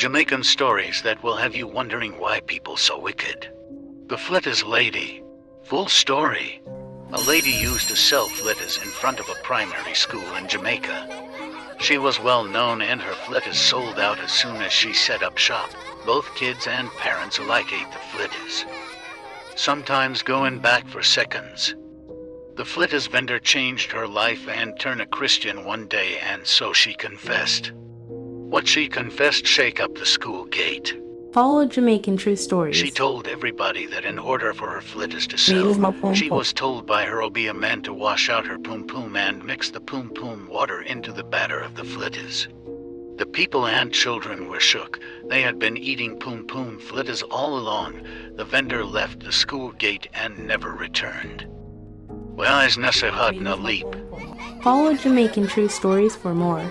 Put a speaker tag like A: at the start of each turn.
A: Jamaican stories that will have you wondering why people so wicked. The Flittaz Lady. Full story. A lady used to sell Flittaz in front of a primary school in Jamaica. She was well known and her Flittaz sold out as soon as she set up shop. Both kids and parents alike ate the Flittaz, sometimes going back for seconds. The Flittaz vendor changed her life and turned a Christian one day, and so she confessed. What she confessed shake up the school gate.
B: Follow Jamaican True Stories.
A: She told everybody that in order for her Flittaz to sell, she was told by her Obeah man to wash out her poom poom and mix the poom poom water into the batter of the Flittaz. The people and children were shook. They had been eating poom poom Flittaz all along. The vendor left the school gate and never returned. Well, is Nasahad na leap.
B: Follow Jamaican True Stories for more.